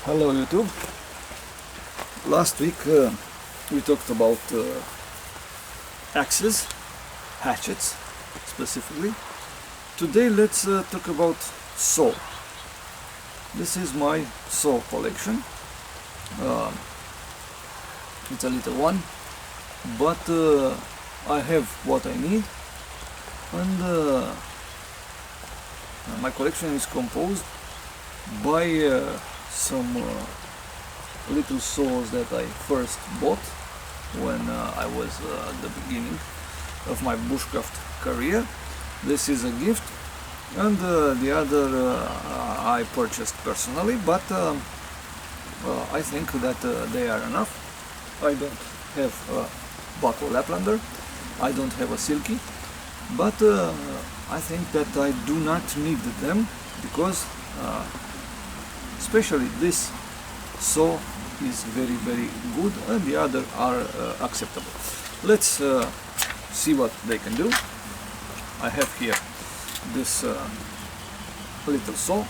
Hello YouTube. Last week we talked about axes, hatchets specifically. Today let's talk about saw. This is my saw collection. It's a little one, but I have what I need, and my collection is composed by some little saws that I first bought when I was at the beginning of my bushcraft career. This is a gift, and the other I purchased personally, but I think that they are enough. I don't have a Bahco Laplander, I don't have a Silky, but I think that I do not need them because especially this saw is very good and the other are acceptable. Let's see what they can do. I have here this little saw.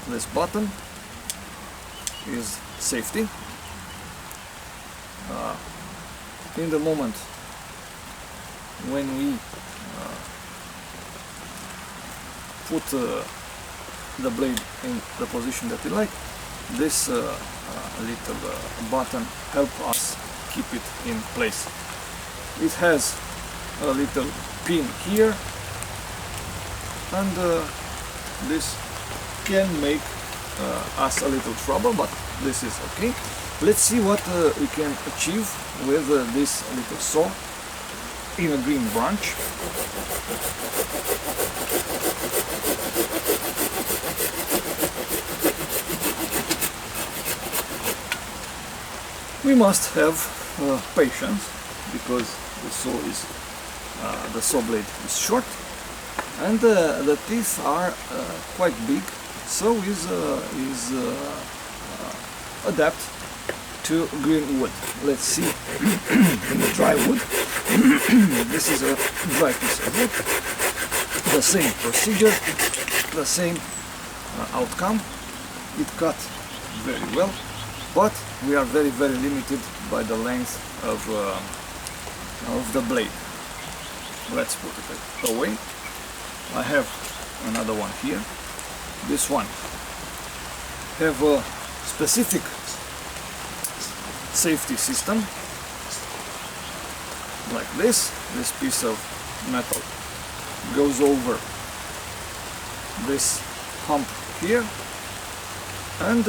This button is safety. In the moment when we put the blade in the position that we like, this little button helps us keep it in place. It has a little pin here, and this can make us a little trouble, but this is okay. Let's see what we can achieve with this little saw in a green branch. We must have patience because the saw blade is short and the teeth are quite big, so is adapt to green wood. Let's see in the dry wood. This is a dry piece of wood. The same procedure, the same outcome. It cut very well, but we are very limited by the length of the blade. Let's put it away. I have another one here. This one have a specific safety system like this. This piece of metal goes over this hump here, and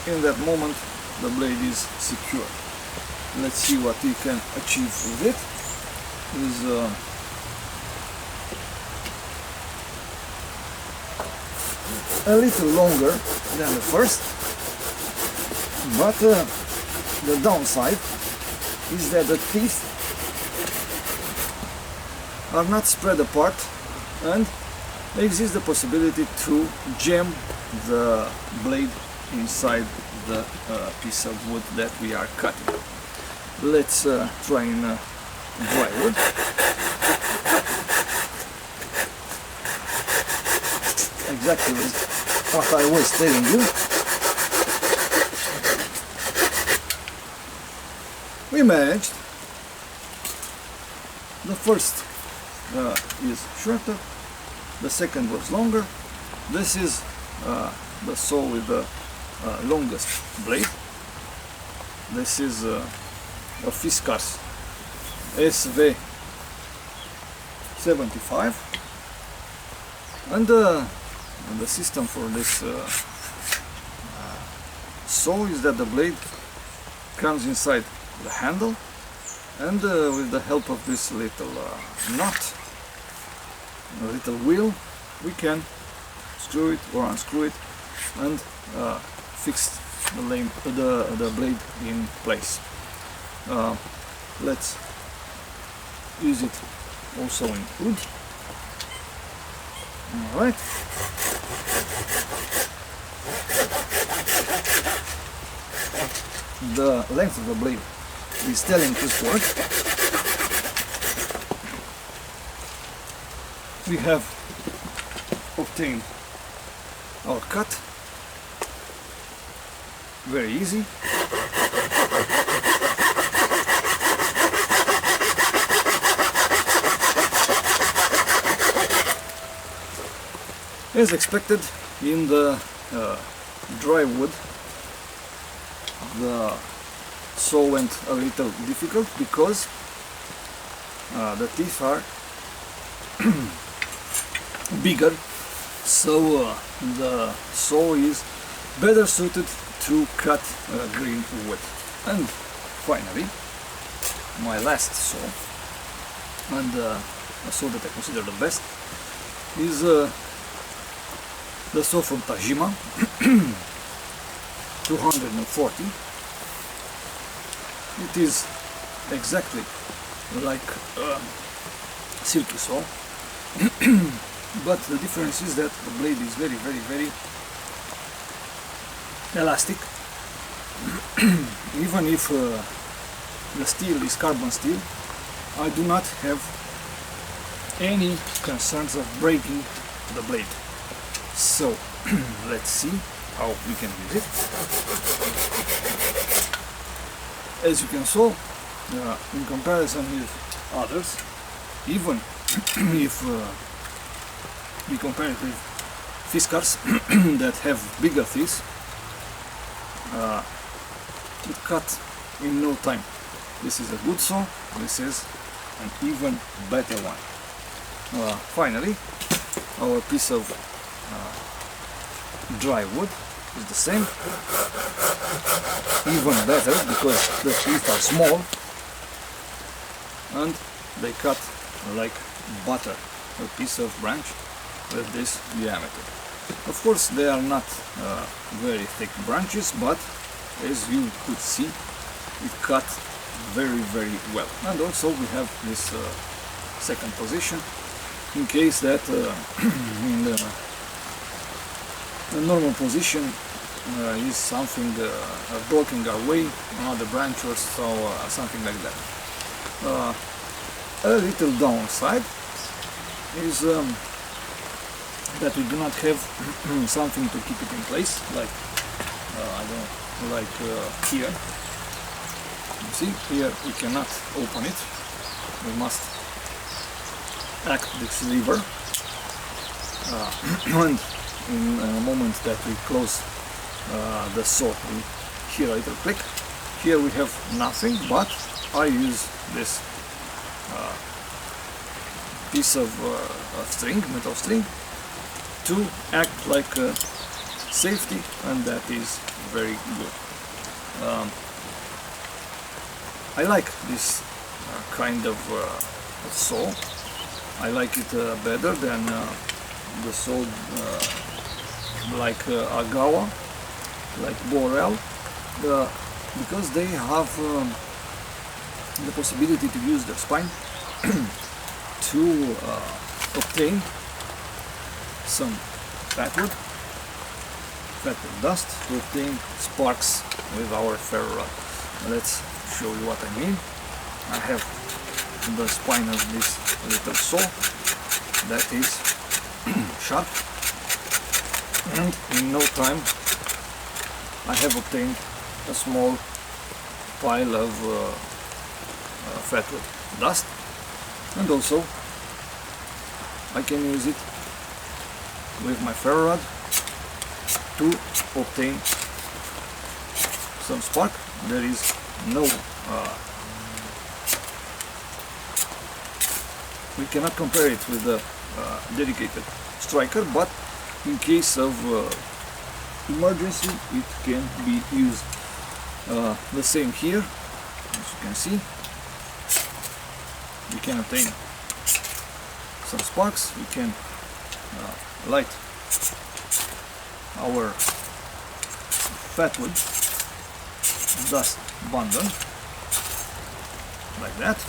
in that moment the blade is secure. Let's see what we can achieve with it. Is a little longer than the first, but the downside is that the teeth are not spread apart and there exists the possibility to jam the blade inside the piece of wood that we are cutting. Let's try in dry wood. Exactly what I was telling you. We managed. The first is shorter, the second was longer. This is the saw with the longest blade. This is a Fiskars SV 75, and the system for this saw is that the blade comes inside the handle, and with the help of this little nut, a little wheel, we can screw it or unscrew it and fix the blade in place. Let's use it also in wood. Alright. The length of the blade is telling this work. We have obtained our cut. very easy. As expected, in the dry wood the saw went a little difficult because the teeth are bigger, so the saw is better suited to cut green wood. And finally, my last saw, and a saw that I consider the best, is the saw from Tajima 240. It is exactly like Silky saw, but the difference is that the blade is very elastic. Even if the steel is carbon steel, I do not have any concerns of breaking the blade. So let's see how we can use it. As you can see, in comparison with others, even if we compare it with Fiskars that have bigger teeth, it cut in no time. This is a good saw, this is an even better one. Finally, our piece of dry wood is the same, even better because the teeth are small and they cut like butter, a piece of branch with this diameter. Of course they are not very thick branches, but as you could see, it cut very well. And also we have this second position in case that in the normal position is something blocking our way, another branch or so, something like that. A little downside is that we do not have something to keep it in place, like I don't know, like here. You see, here we cannot open it. We must act this lever, and in a moment that we close the saw, we hear a little click. Here we have nothing, but I use this piece of string, metal string, to act like a safety, and that is very good. I like this kind of saw. I like it better than the saw like Agawa, like Borel, because they have the possibility to use their spine to obtain some fatwood dust, to obtain sparks with our ferro rod. Let's show you what I mean. I have the spine of this little saw that is sharp, and in no time I have obtained a small pile of fatwood dust, and also I can use it with my ferro rod to obtain some spark. There is no we cannot compare it with the dedicated striker, but in case of emergency it can be used. The same here, as you can see, we can obtain some sparks. We can light our fatwood dust bundle like that.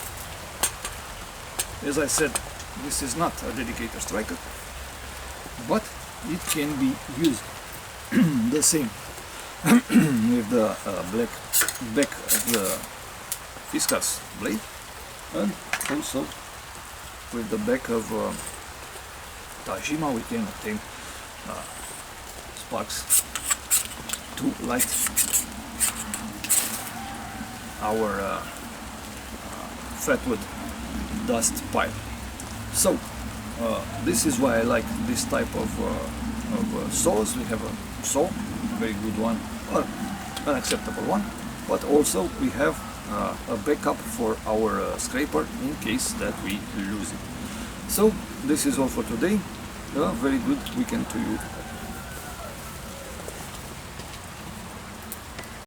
As I said, this is not a dedicated striker, but it can be used the same with the black back of the Fiskars blade, and also with the back of Tajima we can obtain sparks to light our fatwood dust pile. So this is why I like this type of saws. We have a saw, very good one, or an acceptable one, but also we have a backup for our scraper in case that we lose it. So this is all for today. Very good weekend to you.